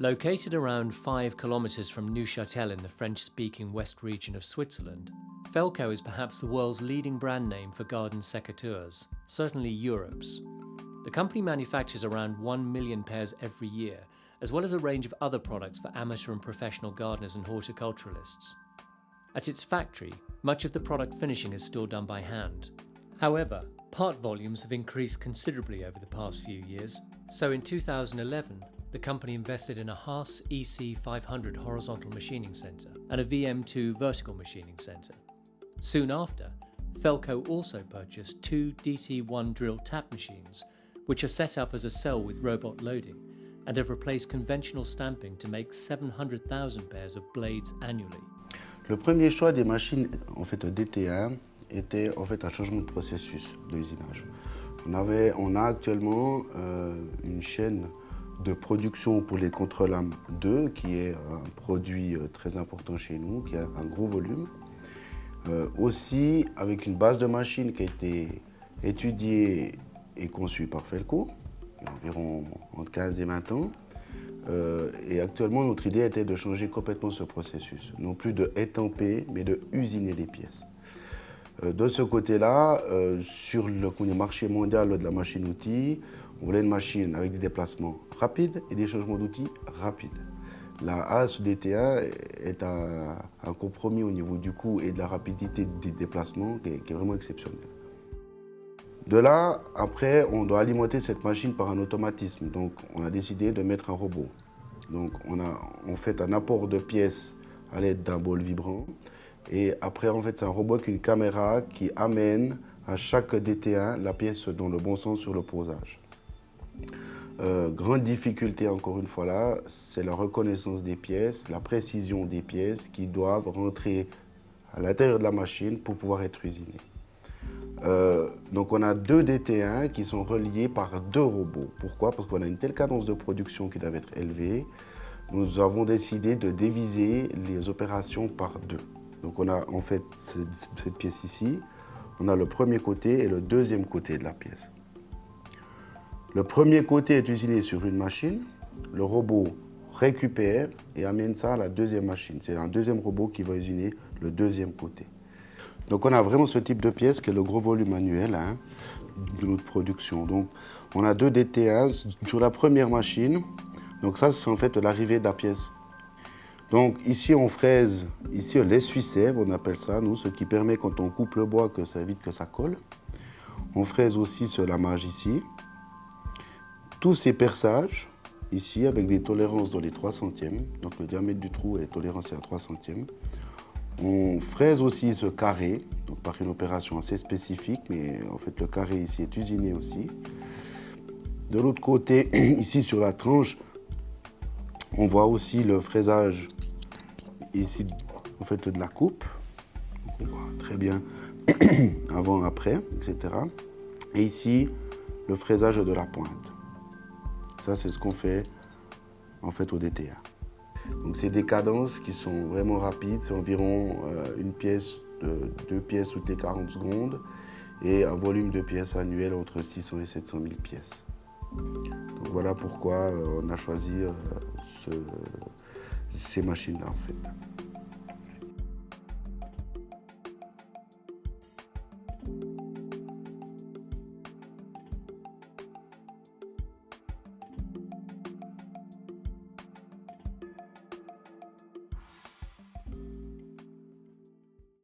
Located around 5 kilometres from Neuchâtel in the French-speaking west region of Switzerland, Felco is perhaps the world's leading brand name for garden secateurs, certainly Europe's. The company manufactures around 1 million pairs every year, as well as a range of other products for amateur and professional gardeners and horticulturalists. At its factory, much of the product finishing is still done by hand. However, part volumes have increased considerably over the past few years, so in 2011, the company invested in a Haas EC500 horizontal machining centre and a VM2 vertical machining centre. Soon after, Felco also purchased 2 DT1 drill tap machines, which are set up as a cell with robot loading, and have replaced conventional stamping to make 700,000 pairs of blades annually. Le premier choix des machines DT1 était un changement de processus de usinage. On a actuellement une chaîne de production pour les contre-lames 2, qui est un produit très important chez nous, qui a un gros volume. Aussi avec une base de machine qui a été étudiée et conçue par Felco, il y a environ entre 15 et 20 ans. Et actuellement, notre idée était de changer complètement ce processus. Non plus de étamper, mais de usiner les pièces. De ce côté-là, sur le marché mondial de la machine-outil, on voulait une machine avec des déplacements rapides et des changements d'outils rapides. La Haas DT1 est un compromis au niveau du coût et de la rapidité des déplacements qui est vraiment exceptionnel. De là, après, on doit alimenter cette machine par un automatisme. Donc, on a décidé de mettre un robot. Donc, on fait un apport de pièces à l'aide d'un bol vibrant. Et après, en fait, c'est un robot avec une caméra qui amène à chaque DT1 la pièce dans le bon sens sur le posage. Grande difficulté, encore une fois là, c'est la reconnaissance des pièces, la précision des pièces qui doivent rentrer à l'intérieur de la machine pour pouvoir être usinées. Donc on a 2 DT1 qui sont reliés par 2 robots. Pourquoi? Parce qu'on a une telle cadence de production qui doit être élevée. Nous avons décidé de diviser les opérations par 2. Donc on a en fait cette pièce ici, on a le premier côté et le deuxième côté de la pièce. Le premier côté est usiné sur une machine, le robot récupère et amène ça à la deuxième machine. C'est un deuxième robot qui va usiner le deuxième côté. Donc on a vraiment ce type de pièce qui est le gros volume annuel de notre production. Donc on a 2 DT1 sur la première machine. Donc ça c'est en fait l'arrivée de la pièce. Donc ici on fraise, ici l'essuie-sève on appelle ça, nous, ce qui permet quand on coupe le bois que ça évite que ça colle. On fraise aussi ce lamage ici. Tous ces perçages, ici, avec des tolérances dans les 3 centièmes, donc le diamètre du trou est tolérance à 3 centièmes. On fraise aussi ce carré, donc par une opération assez spécifique, mais en fait le carré ici est usiné aussi. De l'autre côté, ici sur la tranche, on voit aussi le fraisage ici en fait de la coupe. On voit très bien avant, après, etc. Et ici, le fraisage de la pointe. Ça, c'est ce qu'on fait en fait au DT1. Donc c'est des cadences qui sont vraiment rapides, c'est environ une pièce, 2 pièces toutes les 40 secondes et un volume de pièces annuel entre 600 et 700 000 pièces. Donc voilà pourquoi on a choisi ces machines-là en fait.